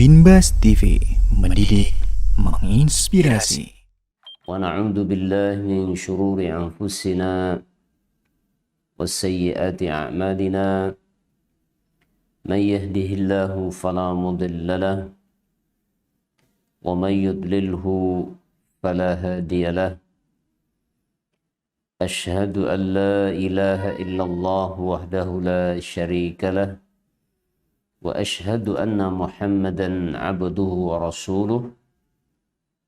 Binbas TV, mendidik, menginspirasi. ونعوذ بالله من شرور أنفسنا وسيئات أعمالنا من يهده الله فلا مضل له ومن يضلله فلا هادي له أشهد أن لا إله إلا الله وحده لا شريك له وأشهد أن محمدا عبده ورسوله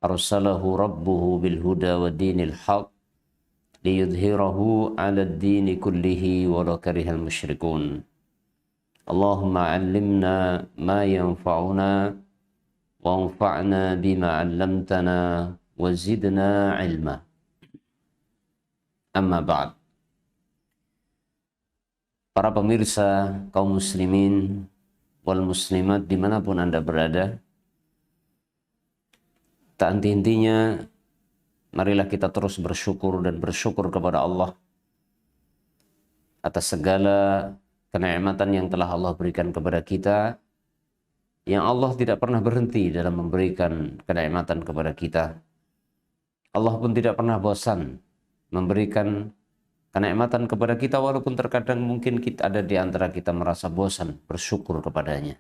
أرسله ربه بالهدى ودين الحق ليظهره على الدين كله ولو كره المشركون اللهم علمنا ما ينفعنا وانفعنا بما علمتنا وزدنا علما أما بعد. Para pemirsa kaum muslimin wal muslimat dimanapun Anda berada, tak henti-hentinya marilah kita terus bersyukur dan bersyukur kepada Allah atas segala kenikmatan yang telah Allah berikan kepada kita, yang Allah tidak pernah berhenti dalam memberikan kenikmatan kepada kita. Allah pun tidak pernah bosan memberikan kenikmatan kepada kita, walaupun terkadang mungkin kita ada di antara kita merasa bosan bersyukur kepadanya.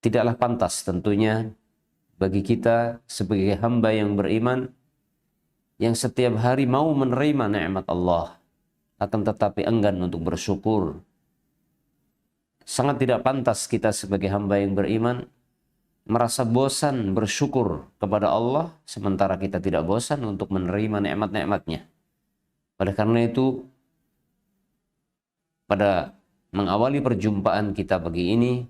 Tidaklah pantas tentunya bagi kita sebagai hamba yang beriman, yang setiap hari mau menerima nikmat Allah, akan tetapi enggan untuk bersyukur. Sangat tidak pantas kita sebagai hamba yang beriman merasa bosan bersyukur kepada Allah, sementara kita tidak bosan untuk menerima nikmat-nikmatnya. Oleh karena itu, pada mengawali perjumpaan kita pagi ini,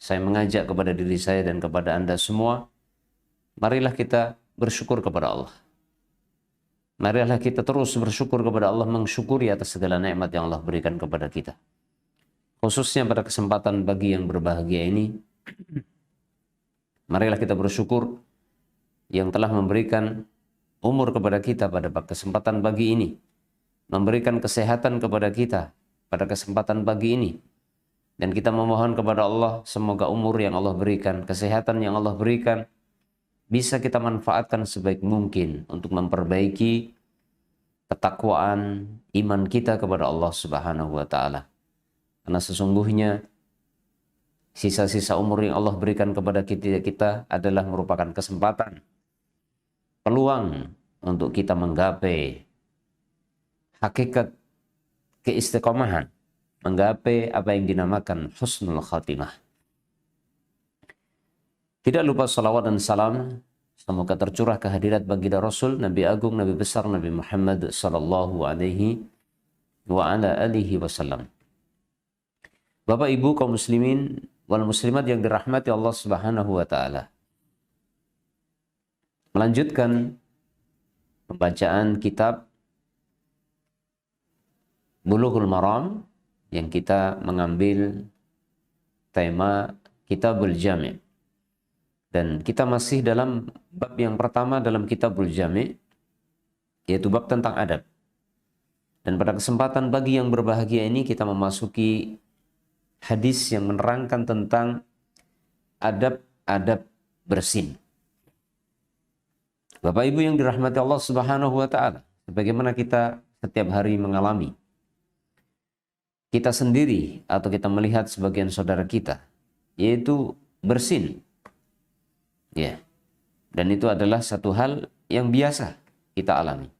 saya mengajak kepada diri saya dan kepada Anda semua, marilah kita bersyukur kepada Allah. Marilah kita terus bersyukur kepada Allah, mensyukuri atas segala nikmat yang Allah berikan kepada kita. Khususnya pada kesempatan pagi yang berbahagia ini, marilah kita bersyukur yang telah memberikan umur kepada kita pada kesempatan pagi ini, memberikan kesehatan kepada kita pada kesempatan pagi ini. Dan kita memohon kepada Allah, semoga umur yang Allah berikan, kesehatan yang Allah berikan, bisa kita manfaatkan sebaik mungkin untuk memperbaiki ketakwaan iman kita kepada Allah Subhanahu wa Ta'ala. Karena sesungguhnya sisa-sisa umur yang Allah berikan kepada kita adalah merupakan kesempatan, peluang untuk kita menggapai hakikat keistiqomahan, menggapai apa yang dinamakan husnul khatimah. Tidak lupa salawat dan salam semoga tercurah kehadirat baginda Rasul, Nabi Agung, Nabi besar, Nabi Muhammad sallallahu alaihi wa ala alihi wasallam. Bapak Ibu kaum muslimin wal muslimat yang dirahmati Allah Subhanahu wa Ta'ala. Melanjutkan pembacaan kitab Bulughul Maram yang kita mengambil tema Kitabul Jami'. Dan kita masih dalam bab yang pertama dalam Kitabul Jami', yaitu bab tentang adab. Dan pada kesempatan pagi yang berbahagia ini kita memasuki hadis yang menerangkan tentang adab-adab bersin. Bapak Ibu yang dirahmati Allah Subhanahu wa Ta'ala, sebagaimana kita setiap hari mengalami, kita sendiri atau kita melihat sebagian saudara kita, yaitu bersin. Ya. Dan itu adalah satu hal yang biasa kita alami.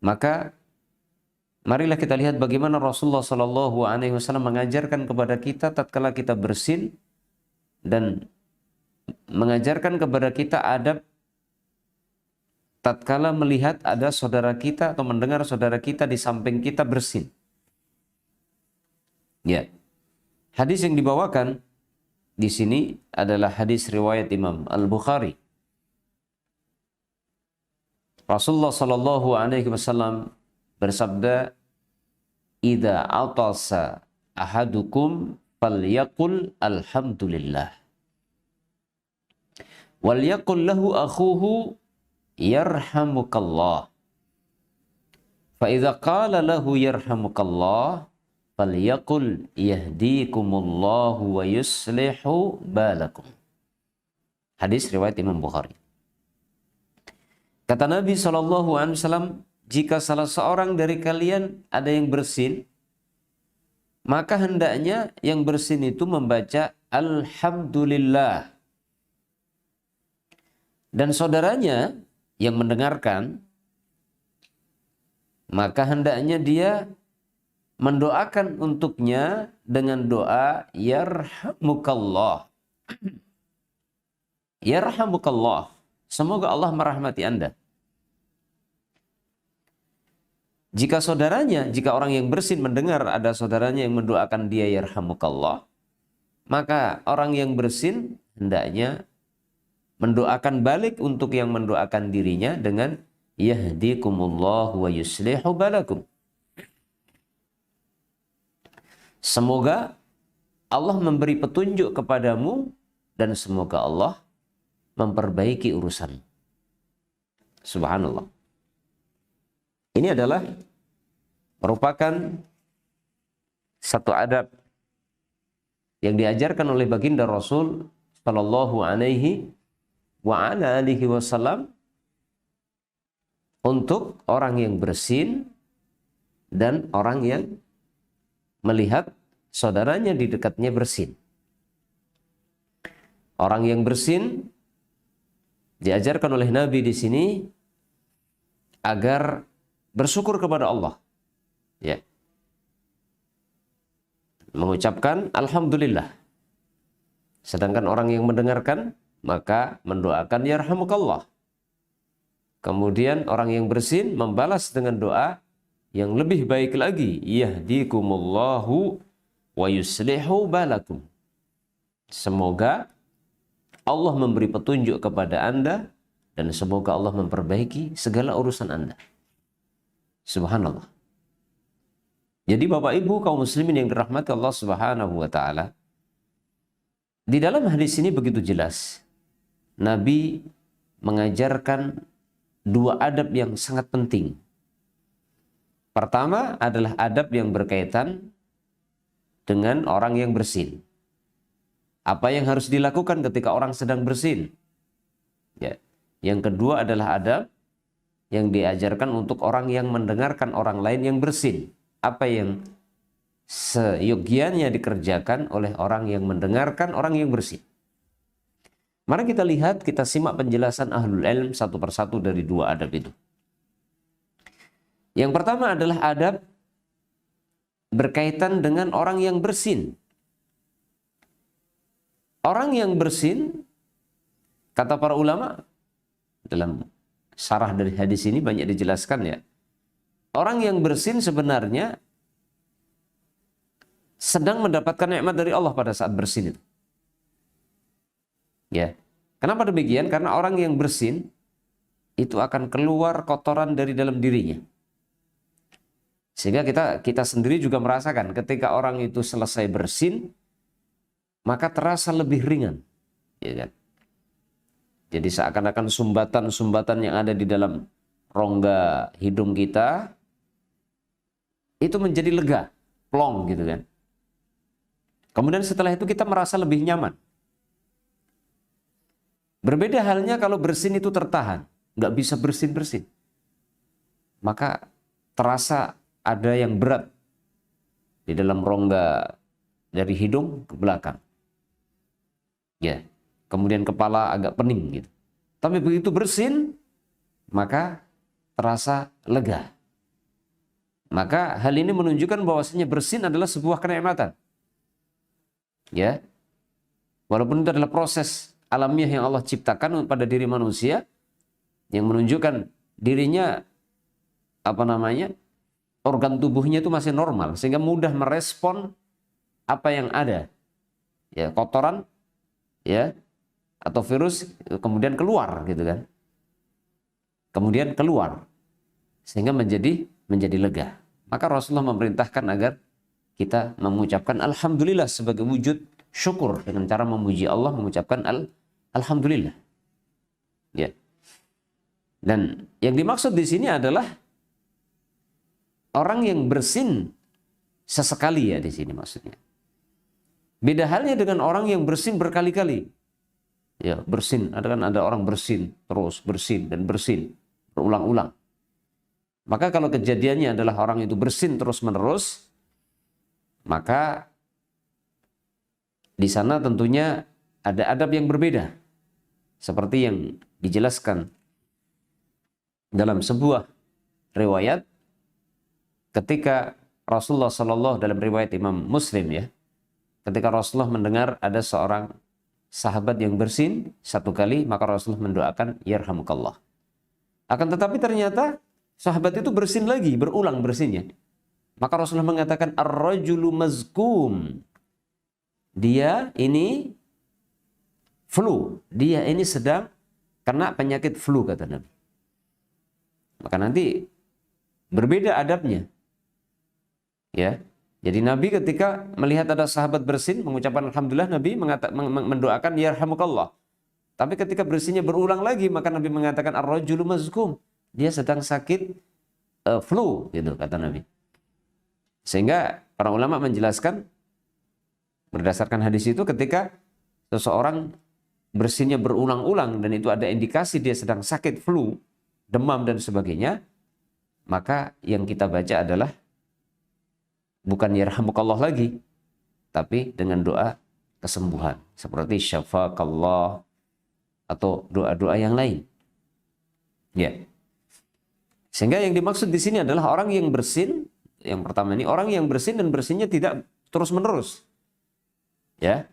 Maka marilah kita lihat bagaimana Rasulullah Shallallahu Alaihi Wasallam mengajarkan kepada kita tatkala kita bersin, dan mengajarkan kepada kita adab tatkala melihat ada saudara kita atau mendengar saudara kita di samping kita bersin. Ya, hadis yang dibawakan di sini adalah hadis riwayat Imam Al-Bukhari. Rasulullah Shallallahu Alaihi Wasallam bersabda, "Idza atasa ahadukum falyaqul alhamdulillah. Wal yaqul lahu akhuhu yarhamukallah. Fa idza qala lahu yarhamukallah falyaqul yahdikumullahu wa yuslihu balakum. Hadis riwayat Imam Bukhari. Kata Nabi SAW, jika salah seorang dari kalian ada yang bersin, maka hendaknya yang bersin itu membaca Alhamdulillah. Dan saudaranya yang mendengarkan, maka hendaknya dia mendoakan untuknya dengan doa Yarhamukallah. Yarhamukallah. Semoga Allah merahmati Anda. Jika orang yang bersin mendengar ada saudaranya yang mendoakan dia Yarhamukallah, maka orang yang bersin hendaknya mendoakan balik untuk yang mendoakan dirinya dengan Yahdikumullah wa yuslihu balakum. Semoga Allah memberi petunjuk kepadamu dan semoga Allah memperbaiki urusan. Subhanallah. Ini adalah merupakan satu adab yang diajarkan oleh baginda Rasul sallallahu alaihi wa ala alihi wasallam untuk orang yang bersin dan orang yang melihat saudaranya di dekatnya bersin. Orang yang bersin diajarkan oleh Nabi di sini agar bersyukur kepada Allah. Ya. Mengucapkan alhamdulillah. Sedangkan orang yang mendengarkan maka mendoakan yarhamukallah. Kemudian orang yang bersin membalas dengan doa yang lebih baik lagi, yahdikumullahu wa yuslihu balakum. Semoga Allah memberi petunjuk kepada Anda dan semoga Allah memperbaiki segala urusan Anda. Subhanallah. Jadi Bapak Ibu kaum muslimin yang dirahmati Allah Subhanahu wa taala, di dalam hadis ini begitu jelas Nabi mengajarkan dua adab yang sangat penting. Pertama adalah adab yang berkaitan dengan orang yang bersin. Apa yang harus dilakukan ketika orang sedang bersin? Ya. Yang kedua adalah adab yang diajarkan untuk orang yang mendengarkan orang lain yang bersin. Apa yang seyogianya dikerjakan oleh orang yang mendengarkan orang yang bersin. Mari kita lihat, kita simak penjelasan ahlul ilm satu persatu dari dua adab itu. Yang pertama adalah adab berkaitan dengan orang yang bersin. Orang yang bersin, kata para ulama, dalam syarah dari hadis ini banyak dijelaskan ya. Orang yang bersin sebenarnya sedang mendapatkan nikmat dari Allah pada saat bersin itu. Ya. Kenapa demikian? Karena orang yang bersin itu akan keluar kotoran dari dalam dirinya. Sehingga kita sendiri juga merasakan ketika orang itu selesai bersin, maka terasa lebih ringan. Ya kan? Jadi seakan-akan sumbatan-sumbatan yang ada di dalam rongga hidung kita itu menjadi lega, plong gitu kan. Kemudian setelah itu kita merasa lebih nyaman. Berbeda halnya kalau bersin itu tertahan, nggak bisa bersin-bersin. Maka terasa ada yang berat di dalam rongga dari hidung ke belakang. Ya, kemudian kepala agak pening gitu. Tapi begitu bersin, maka terasa lega. Maka hal ini menunjukkan bahwasanya bersin adalah sebuah kenikmatan. Ya, walaupun itu adalah proses alamiah yang Allah ciptakan pada diri manusia, yang menunjukkan dirinya organ tubuhnya itu masih normal sehingga mudah merespon apa yang ada. Ya, kotoran ya atau virus kemudian keluar gitu kan. Kemudian keluar sehingga menjadi lega. Maka Rasulullah memerintahkan agar kita mengucapkan alhamdulillah sebagai wujud syukur dengan cara memuji Allah, mengucapkan alhamdulillah. Ya. Dan yang dimaksud di sini adalah orang yang bersin sesekali ya di sini maksudnya. Beda halnya dengan orang yang bersin berkali-kali. Ya, bersin, ada orang bersin terus, bersin dan bersin berulang-ulang. Maka kalau kejadiannya adalah orang itu bersin terus-menerus, maka di sana tentunya ada adab yang berbeda. Seperti yang dijelaskan dalam sebuah riwayat ketika Rasulullah Shallallahu dalam riwayat Imam Muslim ya, ketika Rasulullah mendengar ada seorang sahabat yang bersin satu kali, maka Rasulullah mendoakan yarhamukallah. Akan tetapi ternyata sahabat itu bersin lagi, berulang bersinnya. Maka Rasulullah mengatakan ar-rajulu mazkum. Dia ini flu, dia ini sedang kena penyakit flu kata Nabi. Maka nanti berbeda adabnya. Ya. Jadi Nabi ketika melihat ada sahabat bersin mengucapkan alhamdulillah, Nabi mendoakan yarhamukallah. Tapi ketika bersinnya berulang lagi, maka Nabi mengatakan ar-rajulu mazkum. Dia sedang sakit flu gitu kata Nabi. Sehingga para ulama menjelaskan berdasarkan hadis itu ketika seseorang bersinnya berulang-ulang dan itu ada indikasi dia sedang sakit flu, demam dan sebagainya, maka yang kita baca adalah bukan yarhamukallah lagi, tapi dengan doa kesembuhan seperti syafaqallah atau doa-doa yang lain. Ya. Sehingga yang dimaksud di sini adalah orang yang bersin, yang pertama ini orang yang bersin dan bersinnya tidak terus-menerus. Ya.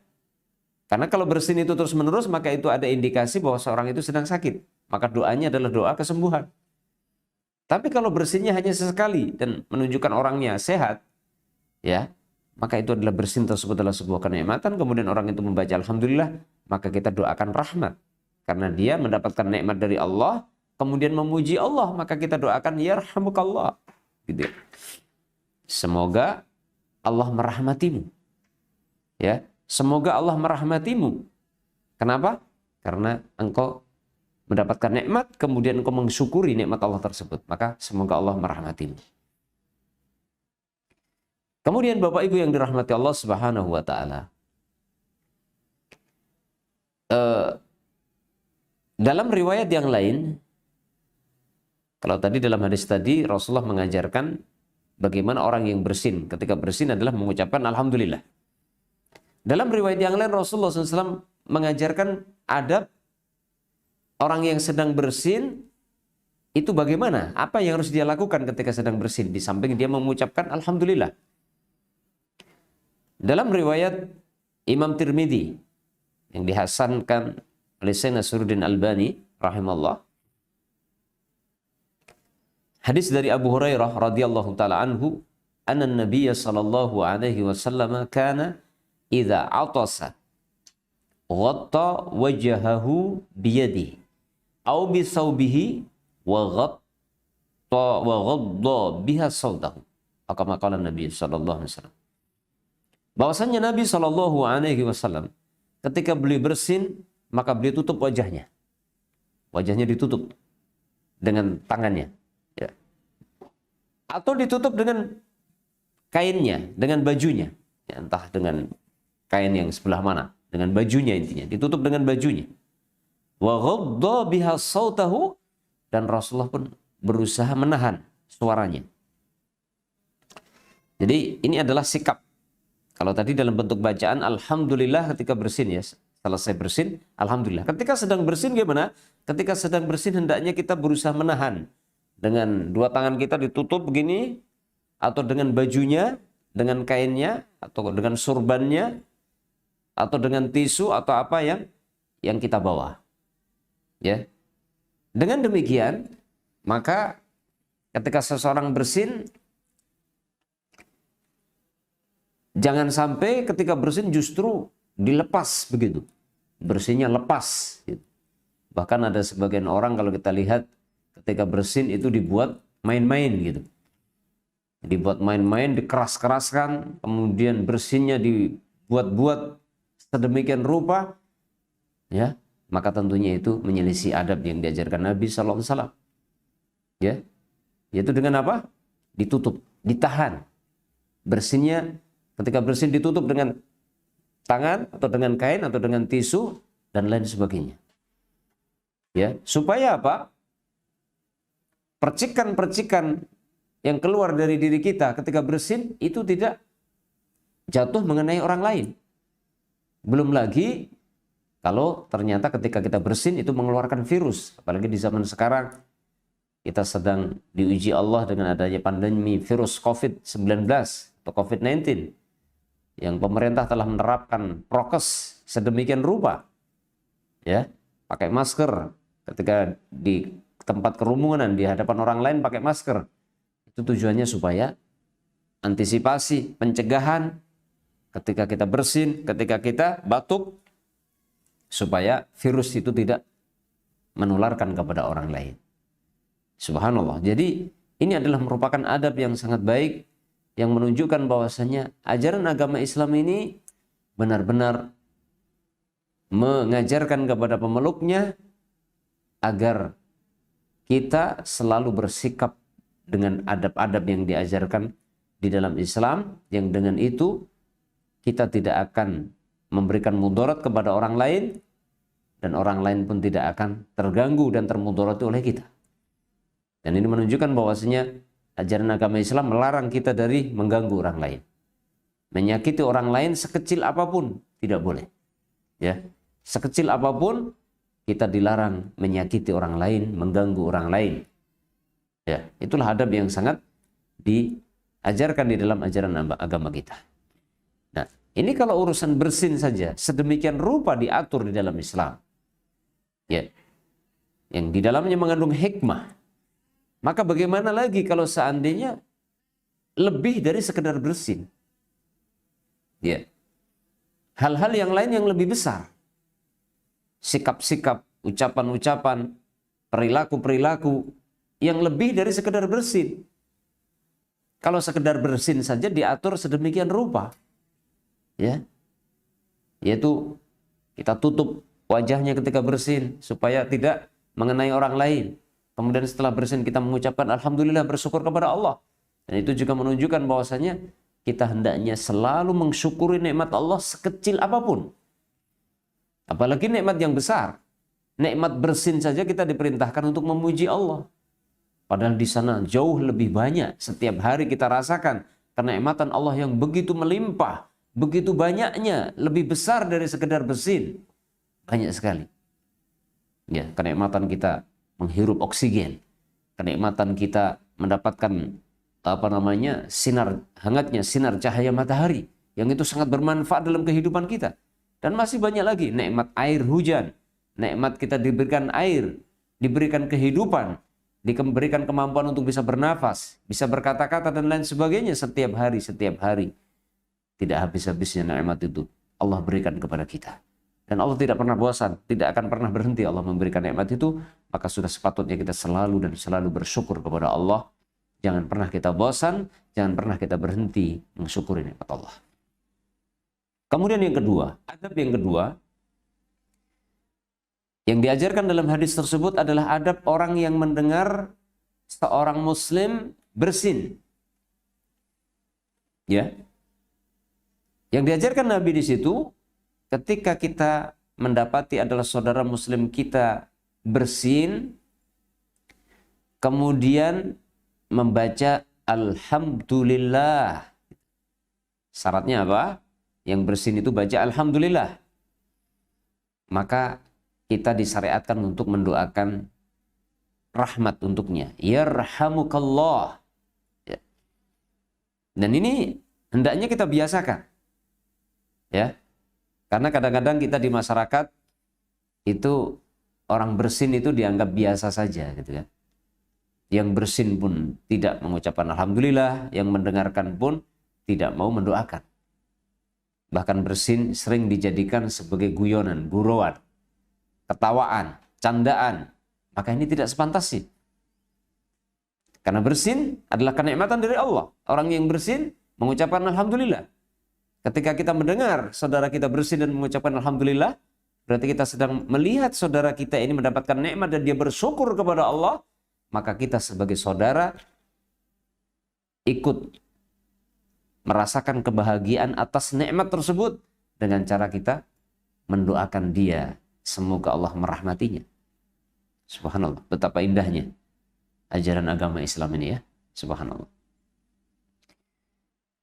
Karena kalau bersin itu terus-menerus, maka itu ada indikasi bahwa seorang itu sedang sakit. Maka doanya adalah doa kesembuhan. Tapi kalau bersinnya hanya sesekali dan menunjukkan orangnya sehat, ya, maka itu adalah bersin tersebut adalah sebuah kenikmatan. Kemudian orang itu membaca alhamdulillah, maka kita doakan rahmat. Karena dia mendapatkan nikmat dari Allah, kemudian memuji Allah, maka kita doakan yarhamukallah. Gitu. Semoga Allah merahmatimu. Ya, semoga Allah merahmatimu. Kenapa? Karena engkau mendapatkan nikmat, kemudian engkau mensyukuri nikmat Allah tersebut. Maka semoga Allah merahmatimu. Kemudian Bapak Ibu yang dirahmati Allah Subhanahu wa taala. Dalam riwayat yang lain, kalau tadi dalam hadis tadi Rasulullah mengajarkan bagaimana orang yang bersin ketika bersin adalah mengucapkan alhamdulillah. Dalam riwayat yang lain Rasulullah SAW mengajarkan adab orang yang sedang bersin itu bagaimana, apa yang harus dia lakukan ketika sedang bersin di samping dia mengucapkan alhamdulillah. Dalam riwayat Imam Tirmidzi yang dihasankan oleh Syekh Nasiruddin Albani rahimallah, hadis dari Abu Hurairah radhiyallahu taala anhu, anna Nabiy sallallahu alaihi wasallam kana idza atasa ghatta wajhahu biyadihi aw bi thawbihi wa ghadda biha sawtahu. Kama qala Nabi sallallahu alaihi wasallam. Bahwasanya Nabi sallallahu alaihi wasallam ketika beliau bersin maka beliau tutup wajahnya. Wajahnya ditutup dengan tangannya, ya. Atau ditutup dengan kainnya, dengan bajunya, ya, entah dengan kain yang sebelah mana, dengan bajunya intinya, ditutup dengan bajunya. Wa ghadda biha sautahu, dan Rasulullah pun berusaha menahan suaranya. Jadi ini adalah sikap. Kalau tadi dalam bentuk bacaan alhamdulillah ketika bersin, ya, selesai bersin alhamdulillah. Ketika sedang bersin gimana? Ketika sedang bersin hendaknya kita berusaha menahan dengan dua tangan kita ditutup begini, atau dengan bajunya, dengan kainnya, atau dengan surbannya, atau dengan tisu atau apa yang kita bawa. Ya. Dengan demikian, maka ketika seseorang bersin, jangan sampai ketika bersin justru dilepas begitu. Bersinnya lepas. Gitu. Bahkan ada sebagian orang kalau kita lihat ketika bersin itu dibuat main-main gitu. Dibuat main-main, dikeras-keraskan, kemudian bersinnya dibuat-buat sedemikian rupa, ya, maka tentunya itu menyelisih adab yang diajarkan Nabi sallallahu alaihi wasallam. Ya. Yaitu dengan apa? Ditutup, ditahan. Bersinnya, ketika bersin ditutup dengan tangan atau dengan kain atau dengan tisu dan lain sebagainya. Ya, supaya apa? Percikan-percikan yang keluar dari diri kita ketika bersin itu tidak jatuh mengenai orang lain. Belum lagi kalau ternyata ketika kita bersin itu mengeluarkan virus. Apalagi di zaman sekarang kita sedang diuji Allah dengan adanya pandemi virus COVID-19 atau COVID-19 yang pemerintah telah menerapkan prokes sedemikian rupa. Ya, pakai masker ketika di tempat kerumunan, di hadapan orang lain pakai masker. Itu tujuannya supaya antisipasi, pencegahan ketika kita bersin, ketika kita batuk, supaya virus itu tidak menularkan kepada orang lain. Subhanallah. Jadi ini adalah merupakan adab yang sangat baik yang menunjukkan bahwasanya ajaran agama Islam ini benar-benar mengajarkan kepada pemeluknya agar kita selalu bersikap dengan adab-adab yang diajarkan di dalam Islam, yang dengan itu kita tidak akan memberikan mudarat kepada orang lain dan orang lain pun tidak akan terganggu dan termudarati oleh kita. Dan ini menunjukkan bahwasanya ajaran agama Islam melarang kita dari mengganggu orang lain. Menyakiti orang lain sekecil apapun tidak boleh. Ya, sekecil apapun kita dilarang menyakiti orang lain, mengganggu orang lain. Ya, itulah adab yang sangat diajarkan di dalam ajaran agama kita. Nah, ini kalau urusan bersin saja sedemikian rupa diatur di dalam Islam. Ya. Yang di dalamnya mengandung hikmah. Maka bagaimana lagi kalau seandainya lebih dari sekedar bersin? Ya. Hal-hal yang lain yang lebih besar. Sikap-sikap, ucapan-ucapan, perilaku-perilaku yang lebih dari sekedar bersin. Kalau sekedar bersin saja diatur sedemikian rupa. Ya. Yaitu kita tutup wajahnya ketika bersin supaya tidak mengenai orang lain. Kemudian setelah bersin kita mengucapkan alhamdulillah, bersyukur kepada Allah. Dan itu juga menunjukkan bahwasanya kita hendaknya selalu mensyukuri nikmat Allah sekecil apapun. Apalagi nikmat yang besar. Nikmat bersin saja kita diperintahkan untuk memuji Allah. Padahal di sana jauh lebih banyak setiap hari kita rasakan kenikmatan Allah yang begitu melimpah, begitu banyaknya, lebih besar dari sekedar bersin. Banyak sekali. Ya, kenikmatan kita menghirup oksigen, kenikmatan kita mendapatkan sinar hangatnya, sinar cahaya matahari yang itu sangat bermanfaat dalam kehidupan kita. Dan masih banyak lagi nikmat air hujan, nikmat kita diberikan air, diberikan kehidupan, diberikan kemampuan untuk bisa bernafas, bisa berkata-kata dan lain sebagainya setiap hari. Tidak habis-habisnya nikmat itu Allah berikan kepada kita. Dan Allah tidak pernah bosan, tidak akan pernah berhenti Allah memberikan nikmat itu, maka sudah sepatutnya kita selalu dan selalu bersyukur kepada Allah. Jangan pernah kita bosan, jangan pernah kita berhenti mensyukuri nikmat Allah. Kemudian yang kedua, adab yang kedua, yang diajarkan dalam hadis tersebut adalah adab orang yang mendengar seorang muslim bersin. Ya. Yang diajarkan Nabi di situ, ketika kita mendapati adalah saudara muslim kita bersin, kemudian membaca alhamdulillah. Syaratnya apa? Yang bersin itu baca alhamdulillah. Maka kita disyariatkan untuk mendoakan rahmat untuknya. Yarhamukallah. Ya. Dan ini hendaknya kita biasakan. Ya. Karena kadang-kadang kita di masyarakat itu orang bersin itu dianggap biasa saja gitu kan. Yang bersin pun tidak mengucapkan alhamdulillah, yang mendengarkan pun tidak mau mendoakan. Bahkan bersin sering dijadikan sebagai guyonan, gurauan, ketawaan, candaan. Maka ini tidak sepantasnya. Karena bersin adalah kenikmatan dari Allah. Orang yang bersin mengucapkan alhamdulillah. Ketika kita mendengar saudara kita bersin dan mengucapkan alhamdulillah, berarti kita sedang melihat saudara kita ini mendapatkan nikmat dan dia bersyukur kepada Allah, maka kita sebagai saudara ikut merasakan kebahagiaan atas nikmat tersebut dengan cara kita mendoakan dia semoga Allah merahmatinya. Subhanallah, betapa indahnya ajaran agama Islam ini ya. Subhanallah.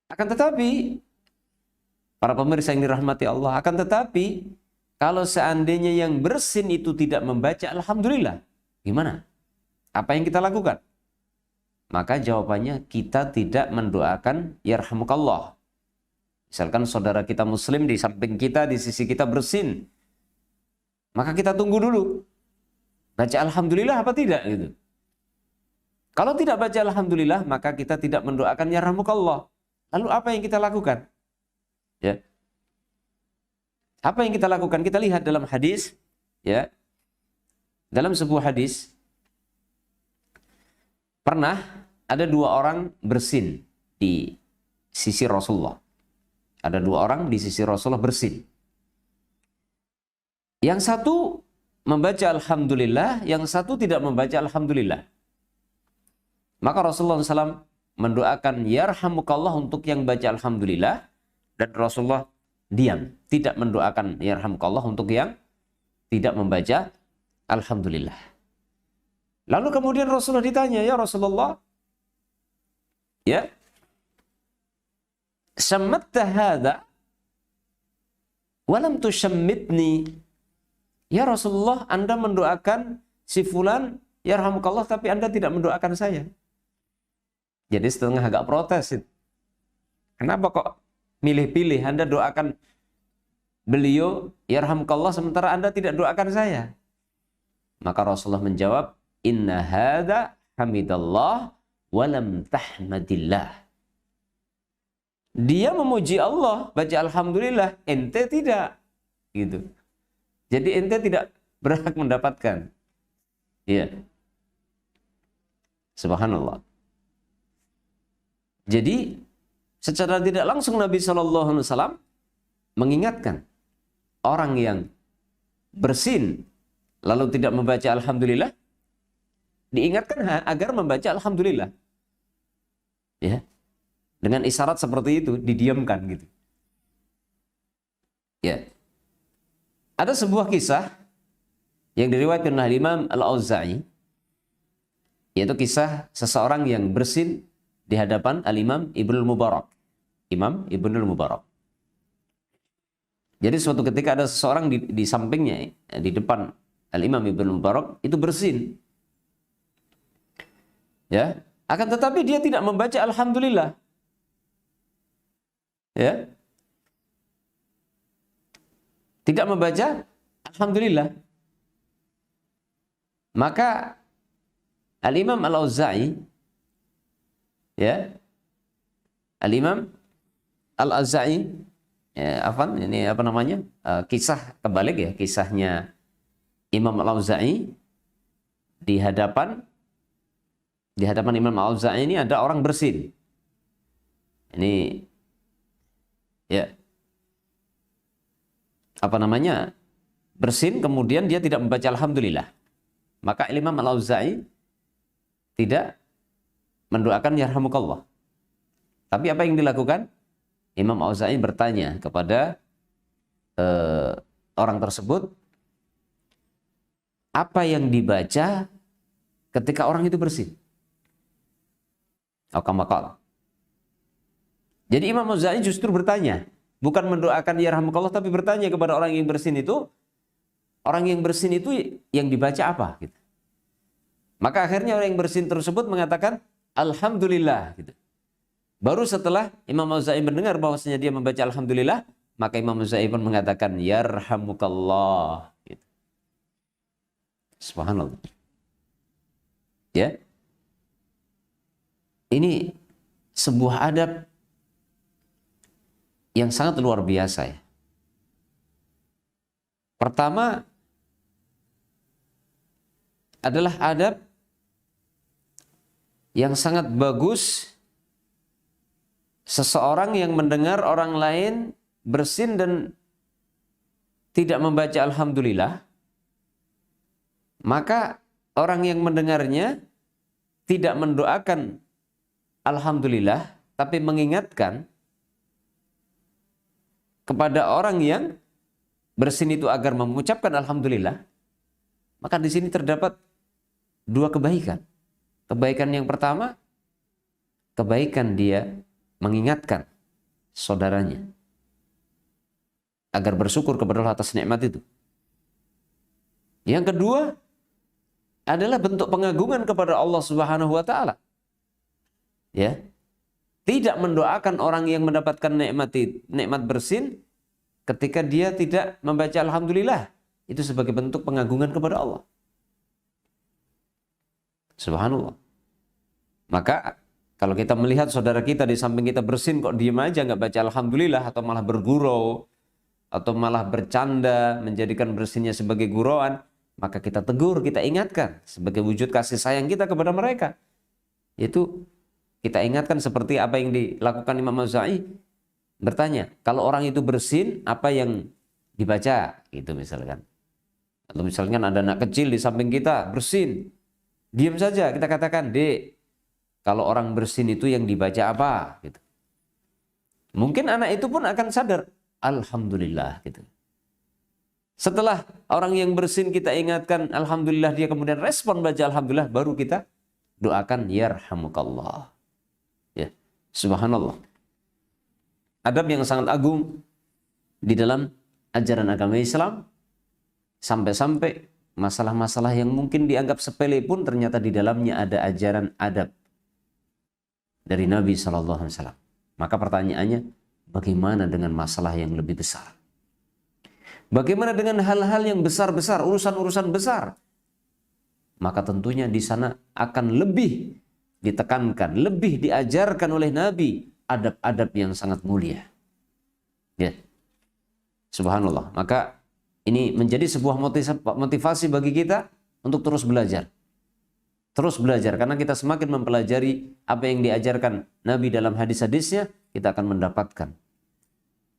Akan tetapi, para pemirsa yang dirahmati Allah, akan tetapi kalau seandainya yang bersin itu tidak membaca alhamdulillah, gimana? Apa yang kita lakukan? Maka jawabannya kita tidak mendoakan yarhamukallah. Misalkan saudara kita muslim di samping kita, di sisi kita bersin, maka kita tunggu dulu. Baca alhamdulillah apa tidak gitu. Kalau tidak baca alhamdulillah, maka kita tidak mendoakan yarhamukallah. Lalu apa yang kita lakukan? Ya. Apa yang kita lakukan? Kita lihat dalam hadis, ya. Dalam sebuah hadis pernah ada dua orang bersin di sisi Rasulullah. Ada dua orang di sisi Rasulullah bersin. Yang satu membaca alhamdulillah, yang satu tidak membaca alhamdulillah. Maka Rasulullah SAW mendoakan yarhamukallah untuk yang baca alhamdulillah, dan Rasulullah diam, tidak mendoakan yarhamukallah untuk yang tidak membaca alhamdulillah. Lalu kemudian Rasulullah ditanya, ya Rasulullah, ya, syammatta hadha walam tushammitni. Ya Rasulullah, Anda mendoakan si fulan yarhamukallah tapi Anda tidak mendoakan saya. Jadi setengah agak protes itu. Kenapa kok milih-pilih Anda doakan beliau yarhamukallah sementara Anda tidak doakan saya? Maka Rasulullah menjawab, inna hadha hamidallah walam tahmadillah. Dia memuji Allah, baca alhamdulillah, ente tidak. Gitu. Jadi ente tidak berhak mendapatkan. Iya. Subhanallah. Jadi secara tidak langsung Nabi SAW mengingatkan orang yang bersin lalu tidak membaca alhamdulillah, diingatkan agar membaca alhamdulillah. Ya. Dengan isyarat seperti itu, didiamkan gitu. Ya. Ada sebuah kisah yang diriwayatkan oleh Imam Al-Auza'i, yaitu kisah seseorang yang bersin di hadapan Al-Imam Ibnul Mubarak. Imam Ibnul Mubarak. Jadi suatu ketika ada seseorang di sampingnya, di depan Al-Imam Ibnul Mubarak, itu bersin. Ya, akan tetapi dia tidak membaca alhamdulillah. Ya. Tidak membaca alhamdulillah. Maka Al-Imam Al-Auza'i, ya, Al-Imam Al-Auza'i, ya, ini apa namanya? Kisah kebalik ya, kisahnya Imam Al-Auza'i di hadapan Imam Al-Auza'i ini ada orang bersin. Ini ya, apa namanya? Bersin kemudian dia tidak membaca alhamdulillah. Maka Imam Al-Auza'i tidak mendoakan yarhamukallah. Tapi apa yang dilakukan? Imam Al-Auza'i bertanya kepada orang tersebut, apa yang dibaca ketika orang itu bersin? Akamakal. Jadi Imam Al-Auza'i justru bertanya, bukan mendoakan yarhamukallah, tapi bertanya kepada orang yang bersin itu, orang yang bersin itu yang dibaca apa? Gitu. Maka akhirnya orang yang bersin tersebut mengatakan alhamdulillah. Gitu. Baru setelah Imam Al-Auza'i mendengar bahwasanya dia membaca alhamdulillah, maka Imam Al-Auza'i pun mengatakan yarhamukallah. Gitu. Subhanallah. Ya. Ini sebuah adab yang sangat luar biasa ya. Pertama adalah adab yang sangat bagus seseorang yang mendengar orang lain bersin dan tidak membaca alhamdulillah, maka orang yang mendengarnya tidak mendoakan alhamdulillah, tapi mengingatkan kepada orang yang bersin itu agar mengucapkan alhamdulillah, maka di sini terdapat dua kebaikan. Kebaikan yang pertama, kebaikan dia mengingatkan saudaranya agar bersyukur kepada Allah atas nikmat itu. Yang kedua adalah bentuk pengagungan kepada Allah Subhanahu wa taala. Ya. Tidak mendoakan orang yang mendapatkan nikmat bersin ketika dia tidak membaca alhamdulillah. Itu sebagai bentuk pengagungan kepada Allah. Subhanallah. Maka kalau kita melihat saudara kita di samping kita bersin kok diem aja nggak baca alhamdulillah, atau malah bergurau, atau malah bercanda menjadikan bersinnya sebagai gurauan, maka kita tegur, kita ingatkan sebagai wujud kasih sayang kita kepada mereka. Yaitu kita ingatkan seperti apa yang dilakukan Imam Auza'i, bertanya, kalau orang itu bersin, apa yang dibaca? Gitu misalkan. Atau misalkan ada anak kecil di samping kita bersin, diam saja, kita katakan, "Dek, kalau orang bersin itu yang dibaca apa?" Gitu. Mungkin anak itu pun akan sadar, alhamdulillah gitu. Setelah orang yang bersin kita ingatkan alhamdulillah, dia kemudian respon baca alhamdulillah, baru kita doakan yarhamukallah. Ya, subhanallah. Adab yang sangat agung di dalam ajaran agama Islam, sampai-sampai masalah-masalah yang mungkin dianggap sepele pun ternyata di dalamnya ada ajaran adab dari Nabi SAW. Maka pertanyaannya, bagaimana dengan masalah yang lebih besar? Bagaimana dengan hal-hal yang besar-besar, urusan-urusan besar? Maka tentunya di sana akan lebih ditekankan, lebih diajarkan oleh Nabi adab-adab yang sangat mulia. Ya, subhanallah. Maka ini menjadi sebuah motivasi bagi kita untuk terus belajar. Terus belajar, karena kita semakin mempelajari apa yang diajarkan Nabi dalam hadis-hadisnya, kita akan mendapatkan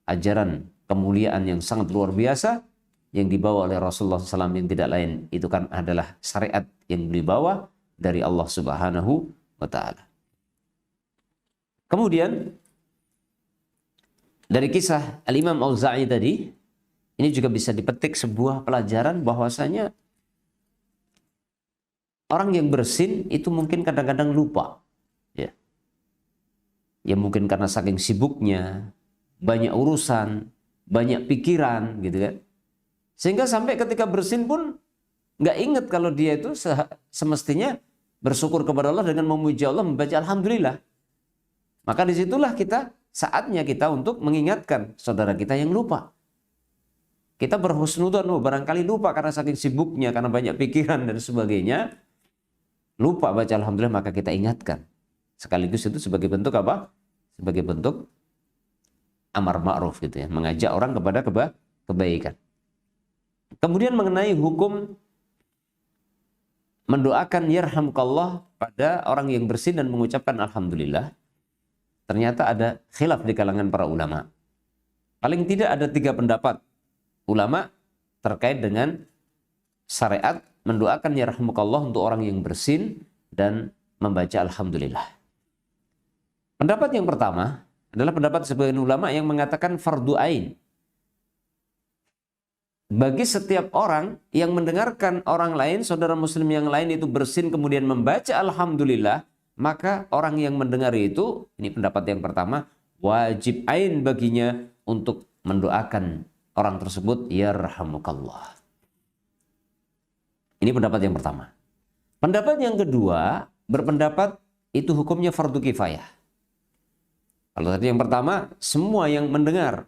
ajaran kemuliaan yang sangat luar biasa yang dibawa oleh Rasulullah SAW, yang tidak lain itu kan adalah syariat yang dibawa dari Allah Subhanahu wa ta'ala. Kemudian dari kisah Al-Imam Auza'i tadi, ini juga bisa dipetik sebuah pelajaran bahwasanya orang yang bersin itu mungkin kadang-kadang lupa. Ya mungkin karena saking sibuknya, banyak urusan, banyak pikiran gitu kan. Sehingga sampai ketika bersin pun nggak ingat kalau dia itu semestinya bersyukur kepada Allah dengan memuji Allah, membaca alhamdulillah. Maka disitulah saatnya kita untuk mengingatkan saudara kita yang lupa. Kita berhusnudzon, barangkali lupa karena saking sibuknya, karena banyak pikiran dan sebagainya, lupa baca alhamdulillah, maka kita ingatkan. Sekaligus itu sebagai bentuk apa? Sebagai bentuk amar ma'ruf gitu ya, mengajak orang kepada kebaikan. Kemudian mengenai hukum mendoakan yarhamkallah pada orang yang bersin dan mengucapkan alhamdulillah, ternyata ada khilaf di kalangan para ulama. Paling tidak ada 3 pendapat ulama terkait dengan syariat mendoakan yarhamukallah untuk orang yang bersin dan membaca alhamdulillah. Pendapat yang pertama adalah pendapat sebagian ulama yang mengatakan fardu ain. Bagi setiap orang yang mendengarkan orang lain, saudara muslim yang lain itu bersin kemudian membaca alhamdulillah, maka orang yang mendengar itu, ini pendapat yang pertama, wajib ain baginya untuk mendoakan orang tersebut yarhamukallah. Ini pendapat yang pertama. Pendapat yang kedua berpendapat itu hukumnya fardu kifayah. Kalau tadi yang pertama, semua yang mendengar,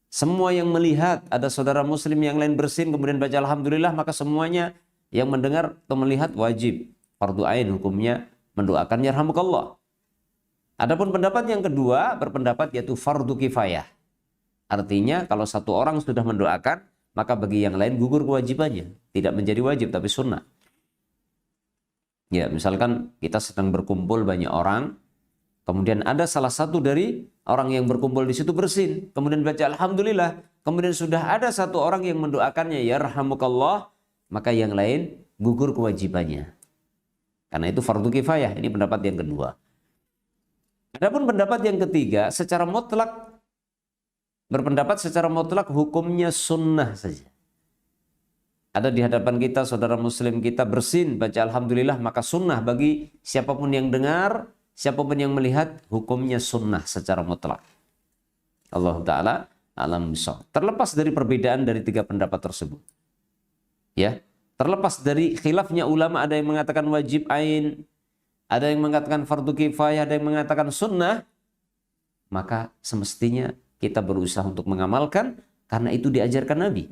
semua yang melihat ada saudara muslim yang lain bersin kemudian baca alhamdulillah, maka semuanya yang mendengar atau melihat wajib fardu ain hukumnya mendoakan yarhamukallah. Adapun pendapat yang kedua berpendapat yaitu fardu kifayah. Artinya kalau satu orang sudah mendoakan, maka bagi yang lain gugur kewajibannya. Tidak menjadi wajib tapi sunnah. Ya, misalkan kita sedang berkumpul banyak orang, kemudian ada salah satu dari orang yang berkumpul di situ bersin, kemudian baca alhamdulillah, kemudian sudah ada satu orang yang mendoakannya yarhamukallah, maka yang lain gugur kewajibannya. Karena itu fardu kifayah. Ini pendapat yang kedua. Adapun pendapat yang ketiga, secara mutlak berpendapat secara mutlak hukumnya sunnah saja. Ada di hadapan kita saudara muslim kita bersin baca alhamdulillah, maka sunnah bagi siapapun yang dengar, siapapun yang melihat, hukumnya sunnah secara mutlak. Allah Ta'ala alam bisawab. Terlepas dari perbedaan dari tiga pendapat tersebut. Ya, terlepas dari khilafnya ulama, ada yang mengatakan wajib ain, ada yang mengatakan fardu kifayah, ada yang mengatakan sunnah, maka semestinya kita berusaha untuk mengamalkan karena itu diajarkan Nabi.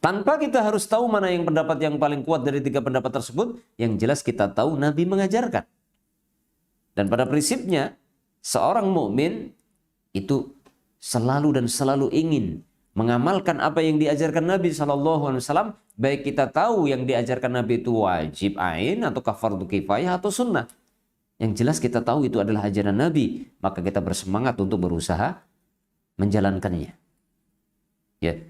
Tanpa kita harus tahu mana yang pendapat yang paling kuat dari tiga pendapat tersebut, yang jelas kita tahu Nabi mengajarkan. Dan pada prinsipnya, seorang mukmin itu selalu dan selalu ingin mengamalkan apa yang diajarkan Nabi SAW, baik kita tahu yang diajarkan Nabi itu wajib ain atau fardu kifayah atau sunnah. Yang jelas kita tahu itu adalah ajaran Nabi, maka kita bersemangat untuk berusaha menjalankannya. Ya.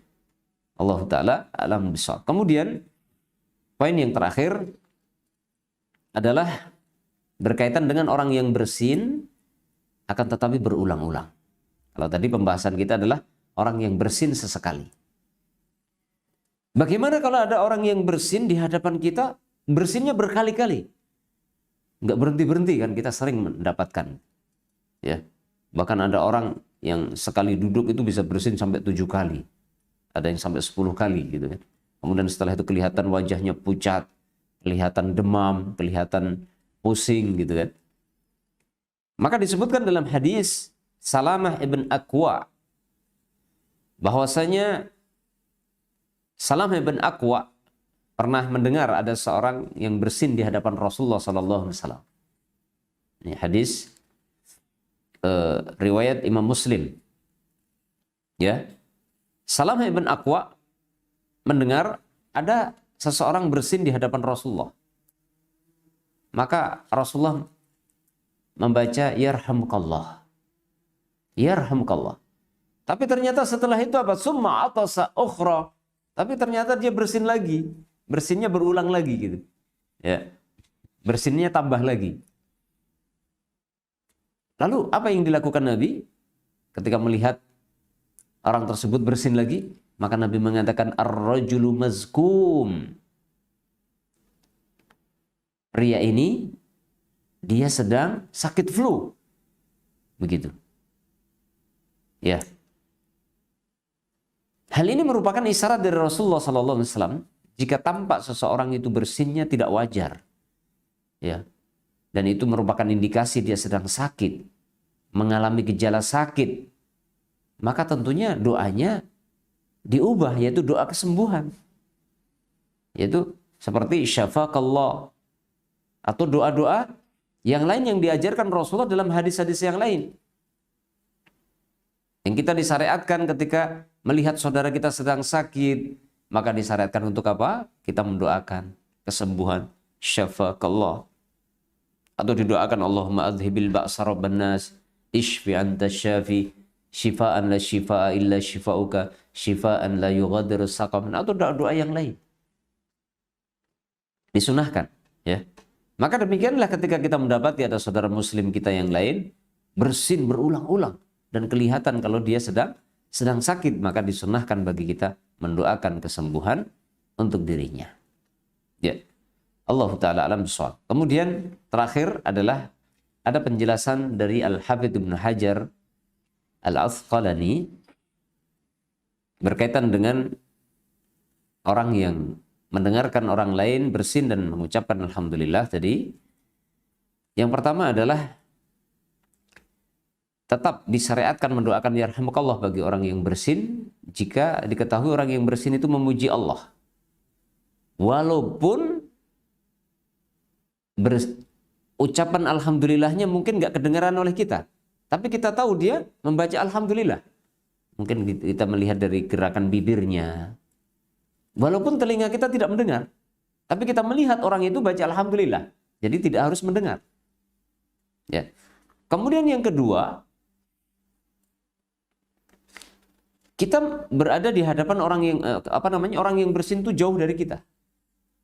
Allah Ta'ala alam bisawab. Kemudian poin yang terakhir adalah berkaitan dengan orang yang bersin akan tetapi berulang-ulang. Kalau tadi pembahasan kita adalah orang yang bersin sesekali. Bagaimana kalau ada orang yang bersin di hadapan kita, bersinnya berkali-kali? Nggak berhenti-berhenti kan, kita sering mendapatkan. Ya. Bahkan ada orang yang sekali duduk itu bisa bersin sampai 7 kali. Ada yang sampai 10 kali gitu kan. Kemudian setelah itu kelihatan wajahnya pucat, kelihatan demam, kelihatan pusing gitu kan. Maka disebutkan dalam hadis Salamah ibn Aqwa bahwasanya Salamah ibn Aqwa pernah mendengar ada seorang yang bersin di hadapan Rasulullah SAW. Ini hadis riwayat Imam Muslim. Ya. Salamah ibn Aqwa mendengar ada seseorang bersin di hadapan Rasulullah. Maka Rasulullah membaca yarhamkallah. Yarhamkallah. Tapi ternyata setelah itu apa? Summa atasa ukhra. Tapi ternyata dia bersin lagi. Bersinnya berulang lagi gitu. Ya. Bersinnya tambah lagi. Lalu apa yang dilakukan Nabi ketika melihat orang tersebut bersin lagi? Maka Nabi mengatakan ar-rajulu mazkum. Pria ini dia sedang sakit flu. Begitu. Ya. Hal ini merupakan isyarat dari Rasulullah SAW jika tampak seseorang itu bersinnya tidak wajar. Ya. Dan itu merupakan indikasi dia sedang sakit, mengalami gejala sakit. Maka tentunya doanya diubah, yaitu doa kesembuhan. Yaitu seperti syafaqallah. Atau doa-doa yang lain yang diajarkan Rasulullah dalam hadis-hadis yang lain. Yang kita disyariatkan ketika melihat saudara kita sedang sakit, maka disyariatkan untuk apa? Kita mendoakan kesembuhan, syafaqallah. Atau didoakan Allahumma adhibil ba'sa rabban nas, ishfi anta syafi, syifaan la syifaa illa syifauka, syifaan la yughadiru saqaman, atau doa-doa yang lain. Disunahkan, ya. Maka demikianlah ketika kita mendapati ada saudara muslim kita yang lain bersin berulang-ulang dan kelihatan kalau dia sedang sakit, maka disunahkan bagi kita mendoakan kesembuhan untuk dirinya. Ya. Allah Ta'ala alam bisawab. Kemudian terakhir adalah ada penjelasan dari Al-Hafidz Ibnu Hajar Al-Asqalani berkaitan dengan orang yang mendengarkan orang lain bersin dan mengucapkan alhamdulillah tadi. Yang pertama adalah tetap disyariatkan mendoakan yarhamukallah bagi orang yang bersin jika diketahui orang yang bersin itu memuji Allah. Walaupun ucapan alhamdulillahnya mungkin nggak kedengaran oleh kita, tapi kita tahu dia membaca alhamdulillah. Mungkin kita melihat dari gerakan bibirnya. Walaupun telinga kita tidak mendengar, tapi kita melihat orang itu baca alhamdulillah. Jadi tidak harus mendengar. Ya. Kemudian yang kedua, kita berada di hadapan orang yang orang yang bersin itu jauh dari kita.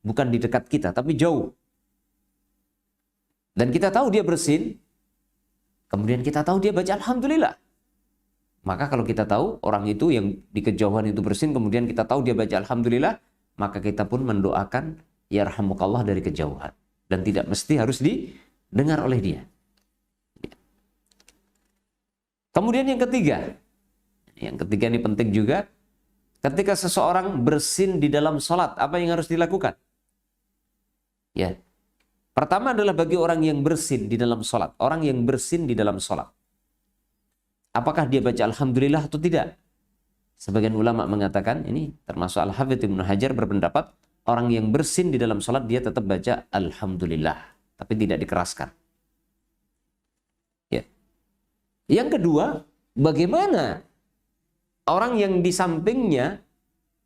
Bukan di dekat kita, tapi jauh. Dan kita tahu dia bersin, kemudian kita tahu dia baca alhamdulillah. Maka kalau kita tahu orang itu yang di kejauhan itu bersin, kemudian kita tahu dia baca alhamdulillah, maka kita pun mendoakan yarhamukallah dari kejauhan. Dan tidak mesti harus didengar oleh dia. Kemudian yang ketiga ini penting juga, ketika seseorang bersin di dalam sholat, apa yang harus dilakukan? Ya, pertama adalah bagi orang yang bersin di dalam sholat, orang yang bersin di dalam sholat, apakah dia baca alhamdulillah atau tidak? Sebagian ulama mengatakan, ini termasuk Al-Hafidz Ibnu Hajar berpendapat, orang yang bersin di dalam sholat dia tetap baca alhamdulillah, tapi tidak dikeraskan. Ya. Yang kedua, bagaimana orang yang di sampingnya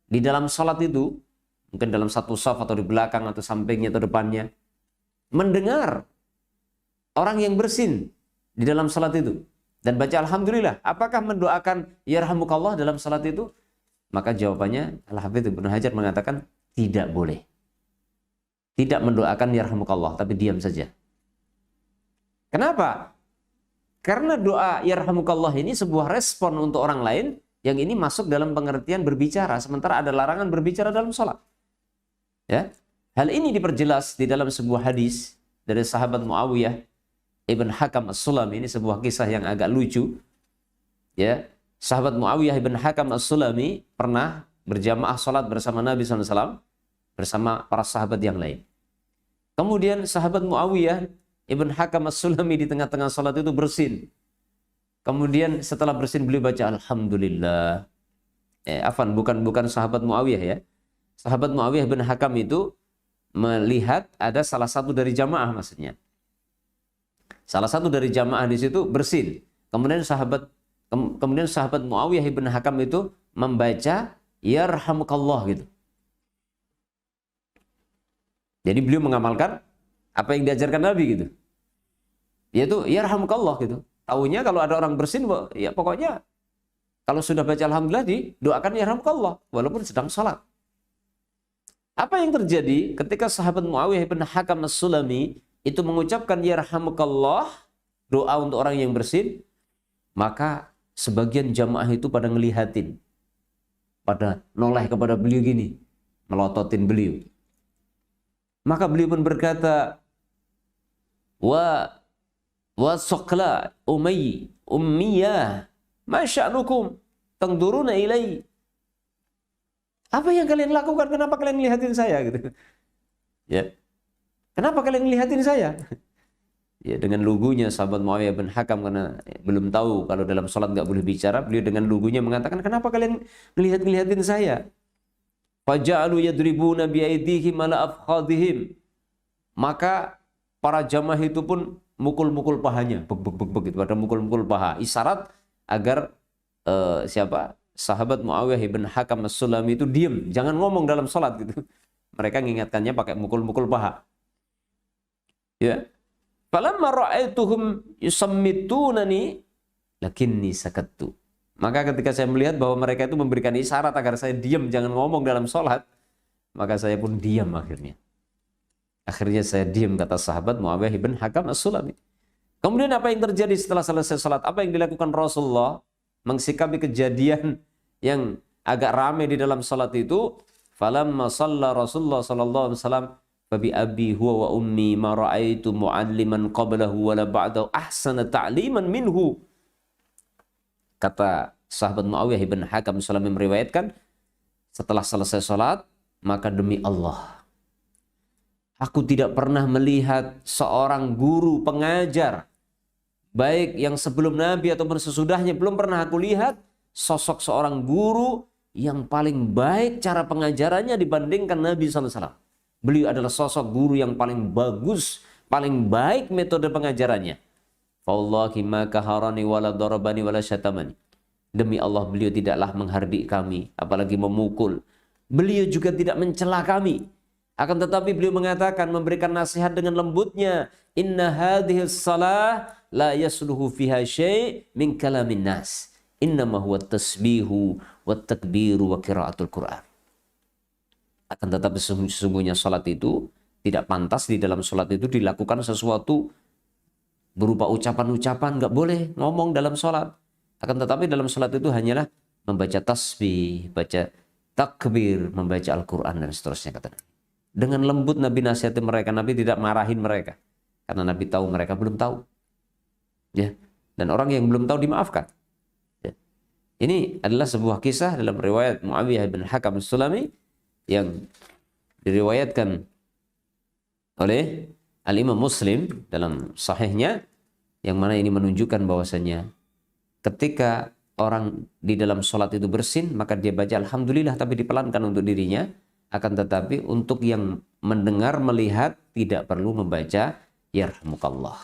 di dalam sholat itu, mungkin dalam satu shaf atau di belakang atau sampingnya atau depannya, mendengar orang yang bersin di dalam sholat itu dan baca alhamdulillah, apakah mendoakan yarhamukallah dalam salat itu? Maka jawabannya Al-Hafidz Ibnu Hajar mengatakan tidak boleh. Tidak mendoakan yarhamukallah, tapi diam saja. Kenapa? Karena doa yarhamukallah ini sebuah respon untuk orang lain yang ini masuk dalam pengertian berbicara, sementara ada larangan berbicara dalam salat. Ya. Hal ini diperjelas di dalam sebuah hadis dari sahabat Muawiyah Ibn Hakam As-Sulami. Ini sebuah kisah yang agak lucu. Ya, sahabat Muawiyah Ibn Hakam As-Sulami pernah berjamaah salat bersama Nabi SAW bersama para sahabat yang lain. Kemudian sahabat Muawiyah Ibn Hakam As-Sulami di tengah-tengah salat itu bersin. Kemudian setelah bersin beliau baca alhamdulillah. Bukan sahabat Muawiyah ya. Sahabat Muawiyah Ibn Hakam itu melihat ada salah satu dari jamaah maksudnya. Salah satu dari jamaah di situ bersin. Kemudian sahabat Muawiyah ibn Hakam itu membaca yarhamukallah gitu. Jadi beliau mengamalkan apa yang diajarkan Nabi gitu. Yaitu yarhamukallah gitu. Taunya kalau ada orang bersin, ya pokoknya kalau sudah baca alhamdulillah didoakan yarhamukallah walaupun sedang salat. Apa yang terjadi ketika sahabat Muawiyah ibn Hakam As-Sulami itu mengucapkan yarhamukallah, doa untuk orang yang bersin, maka sebagian jamaah itu pada ngelihatin, pada noleh kepada beliau gini, melototin beliau. Maka beliau pun berkata, wa saqla ummiyah ma sya'nukum tangduruna ilai. Apa yang kalian lakukan? Kenapa kalian ngelihatin saya gitu? Ya. Kenapa kalian ngelihatin saya? Ya, dengan lugunya sahabat Muawiyah bin Hakam, karena belum tahu kalau dalam sholat nggak boleh bicara, beliau dengan lugunya mengatakan, kenapa kalian ngelihatin saya? Faja'alu yadribuna bi'aydihim ala afkhadihim. Maka para jamaah itu pun mukul-mukul pahanya, beg gitu, pada mukul-mukul paha, isyarat agar sahabat Muawiyah bin Hakam As-Sulami itu diam, jangan ngomong dalam sholat gitu. Mereka mengingatkannya pakai mukul-mukul paha. Ya. Falamma ra'aituhum yusammitunani lakinni sakattu. Maka ketika saya melihat bahwa mereka itu memberikan isyarat agar saya diam, jangan ngomong dalam sholat, maka saya pun diam akhirnya. Akhirnya saya diam, kata sahabat Muawiyah bin Hakam As-Sulami. Kemudian apa yang terjadi setelah selesai sholat? Apa yang dilakukan Rasulullah mengsikapi kejadian yang agak ramai di dalam sholat itu? Falamma shalla Rasulullah sallallahu alaihi wasallam fabi abi huwa wa ummi ma ra'aitu mu'alliman qablahu wa la ba'dahu ahsana ta'liman minhu. Kata sahabat Muawiyah bin Hakam As-Sulami meriwayatkan, setelah selesai salat, maka demi Allah, aku tidak pernah melihat seorang guru pengajar, baik yang sebelum Nabi ataupun sesudahnya, belum pernah aku lihat sosok seorang guru yang paling baik cara pengajarannya dibandingkan Nabi SAW. Beliau adalah sosok guru yang paling bagus, paling baik metode pengajarannya. Wallahi ma kaharani wala darabani wala syatamani. Demi Allah, beliau tidaklah menghardik kami, apalagi memukul. Beliau juga tidak mencela kami. Akan tetapi beliau mengatakan, memberikan nasihat dengan lembutnya, inna hadhis salah la yasluhu fiha syai' min kalamin nas. Innama huwa tasbihu wa takbiru wa qiraatul Qur'an. Akan tetapi sesungguhnya salat itu tidak pantas, di dalam salat itu dilakukan sesuatu berupa ucapan-ucapan, nggak boleh ngomong dalam salat. Akan tetapi dalam sholat itu hanyalah membaca tasbih, baca takbir, membaca Al-Quran dan seterusnya, kata Nabi. Dengan lembut Nabi nasihati mereka, Nabi tidak marahin mereka. Karena Nabi tahu mereka belum tahu. Ya. Dan orang yang belum tahu dimaafkan. Ya. Ini adalah sebuah kisah dalam riwayat Muawiyah bin Hakam As-Sulami yang diriwayatkan oleh Al-Imam Muslim dalam sahihnya, yang mana ini menunjukkan bahwasanya ketika orang di dalam sholat itu bersin, maka dia baca Alhamdulillah tapi dipelankan untuk dirinya. Akan tetapi untuk yang mendengar, melihat, tidak perlu membaca Yarhamukallah.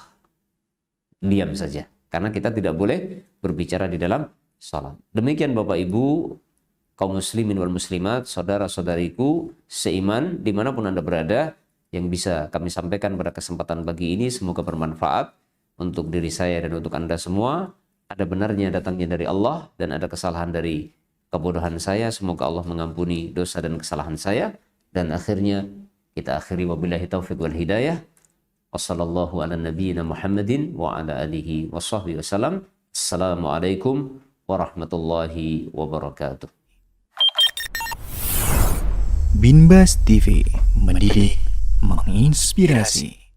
Diam saja. Karena kita tidak boleh berbicara di dalam sholat. Demikian Bapak Ibu, kaum muslimin wal muslimat, saudara-saudariku seiman, dimanapun Anda berada, yang bisa kami sampaikan pada kesempatan pagi ini, semoga bermanfaat untuk diri saya dan untuk Anda semua. Ada benarnya datangnya dari Allah dan ada kesalahan dari kebodohan saya. Semoga Allah mengampuni dosa dan kesalahan saya. Dan akhirnya kita akhiri wabillahi taufiq wal hidayah. Wassallallahu ala nabiyyina Muhammadin wa ala alihi wa sahbihi wasallam. Assalamualaikum warahmatullahi wabarakatuh. Binbas TV, mendidik, menginspirasi.